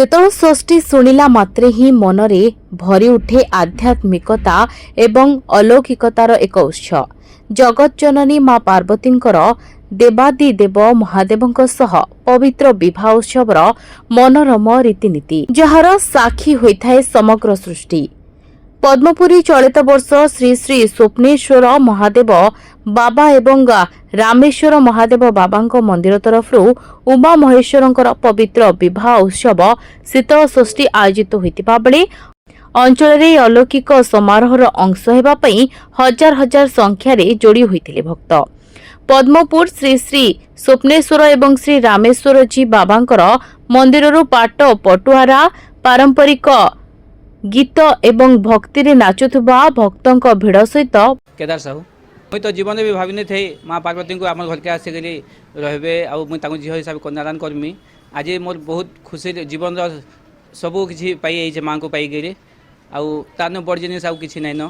ଶୀତଳ ଷଷ୍ଠୀ ଶୁଣିଲା ମାତ୍ରେ ହିଁ ମନରେ ଭରି ଉଠେ ଆଧ୍ୟାତ୍ମିକତା ଏବଂ ଅଲୌକିକତାର ଏକ ଉତ୍ସ। ଜଗତଜନନୀ ମା ପାର୍ବତୀଙ୍କର ଦେବାଦିଦେବ ମହାଦେବଙ୍କ ସହ ପବିତ୍ର ବିବାହ ଉତ୍ସବର ମନୋରମ ରୀତିନୀତି, ଯାହାର ସାକ୍ଷୀ ହୋଇଥାଏ ସମଗ୍ର ସୃଷ୍ଟି। ପଦ୍ମପୁରୀ ଚଳିତ ବର୍ଷ ଶ୍ରୀ ଶ୍ରୀ ସ୍ୱପ୍ନେଶ୍ୱର ମହାଦେବ ବାବା ଏବଂ ରାମେଶ୍ୱର ମହାଦେବ ବାବାଙ୍କ ମନ୍ଦିର ତରଫରୁ ଉମା ମହେଶ୍ୱରଙ୍କର ପବିତ୍ର ବିବାହ ଉତ୍ସବ ଶୀତଳ ଷଷ୍ଠୀ ଆୟୋଜିତ ହୋଇଥିବା ବେଳେ ଅଞ୍ଚଳରେ ଅଲୌକିକ ସମାରୋହର ଅଂଶ ହେବା ପାଇଁ ହଜାର ହଜାର ସଂଖ୍ୟାରେ ଯୋଡ଼ି ହୋଇଥିଲେ ଭକ୍ତ। ପଦ୍ମପୁର ଶ୍ରୀ ଶ୍ରୀ ସ୍ୱପ୍ନେଶ୍ୱର ଏବଂ ଶ୍ରୀ ରାମେଶ୍ୱରଜୀ ବାବାଙ୍କର ମନ୍ଦିରରୁ ପାଟ ପଟୁଆରା ପାରମ୍ପରିକ ଗୀତ ଏବଂ ଭକ୍ତିରେ ନାଚୁଥିବା ଭକ୍ତଙ୍କ ଭିଡ଼ ସହିତ केदार साहू मुई तो जीवन में भी भावी नहीं थे माँ पार्वती को आम घर के आसिकी रे आउ झील हिसाब से कन्यादान करमी। आज मोर बहुत खुशी जीवन सबू किसी पाई माँ को पाई आन बड़ जिनिस आउ कि नाइन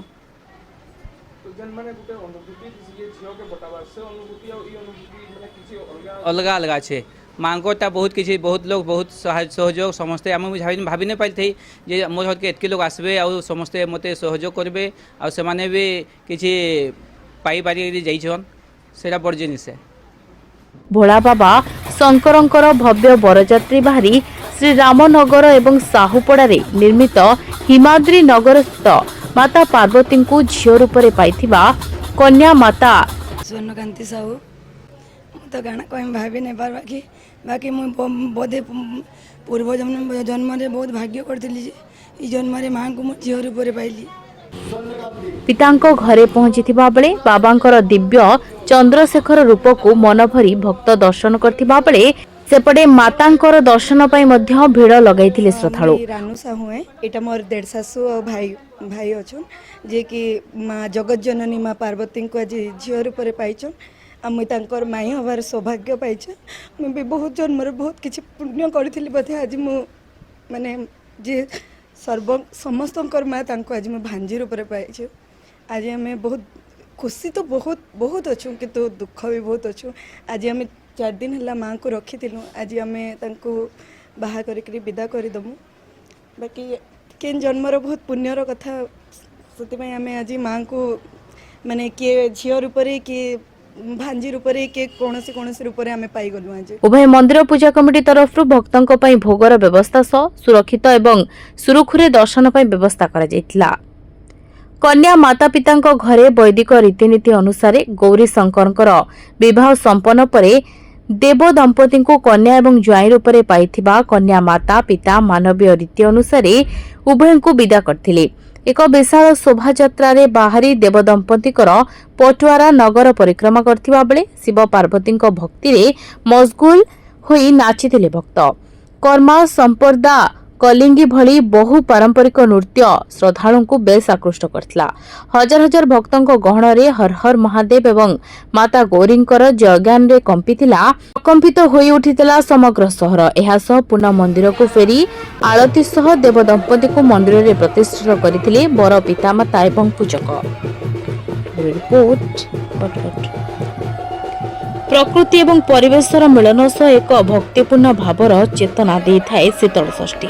अलग अलग अच्छे माँ को बहुत किसी बहुत लोग बहुत सहयोग समस्ते आम भावी नहीं पाई जे मोर घर के एतके लोग आसबे आ समस्ते मत सहयोग करेंगे आने भी किसी पाई पारि जाइछन सेटा बड़ जिनिस। भोला बाबा शंकरंकर भव्य बरजात्री बाहरी श्री रामनगर एवं साहुपड़ारे निर्मित हिमाद्री नगर स्थित माता पार्वती को झील रूप में पाइथिबा कन्या माता स्वर्णकांति साहू तो गाना कहीं भाभी नहीं पार बाकी मुझे बोधे पूर्व जन्म बहुत भाग्य करी जन्म माँ को मुझे झील रूप में पाइली। पितांको घरे पहुंचीथिबा बेले बाबांकर दिव्य चंद्रशेखर रूप को मन भरी भक्त दर्शन करथिबा बेले सेपटे मातांकर दर्शन पाई मध्य भीड़ लगाइथिले श्रद्धालु। रानू साहू है एटा मोर देढ़ सासू और भाई अछन जे कि माँ जगत जननी माँ पार्वती को आज झील रूप में पाइछन आ मुई तांकर माई हबार सौभाग्य पाइछ। मुझे भी बहुत जन्म बहुत किसी पुण्य करी बोधे आज मु माने जे सर्व समस्तंकर माँ तांको आज मैं भांजी रूप में पाइछ। आज आम बहुत खुशी तो बहुत बहुत अच्छु किंतु दुख भी बहुत अच्छु। आज आम 4 दिन है माँ को रखी आज आम बाहा करी विदा करदमु बाकी केन जन्मर बहुत पुण्यर कथा से आम आज माँ को माने किए झील रूप किए भांजी रूप के कौन रूप में पाई गलु। आज उभय मंदिर पूजा कमिटी तरफ भक्तों भोगर व्यवस्था सह सुरक्षित एवं सुरुखुरे दर्शन व्यवस्था करा जायतिला। कन्या माता पिता घरे वैदिक रीतिनीति अनुसार गौरी शंकर विवाह संपन्न परे देव दंपति को कन्या एवं ज्वाई रूप में पाइथिबा कन्या माता पिता मानवीय रीति अनुसार उभय को विदा करथिले। एक विशाल शोभायात्रा बाहरी देव दंपति पटुआरा नगर परिक्रमा करथिबा बेले शिव पार्वती भक्ति मशगुल होई नाचिथिले भक्त। कर्मा संपर्दा कलिंगी भली बहु पारंपरिक नृत्य श्रद्धालु को बेस आकृष्ट करथिला। हजार हजार भक्तों गहण रे हर हर महादेव एवं माता गौरींकर जयगान रे कंपित होई उठितला समग्र सहर। एहा सह पुनः मंदिर को फेरी आलती सह देव दंपति को मंदिर रे प्रतिष्ठित करथिले बर पितामाता एवं पूजक। रिपोर्ट प्रकृति एवं परिवेशर मिलन सह एक भक्तिपूर्ण भावर चेतना देई थाए शीतल षष्ठी।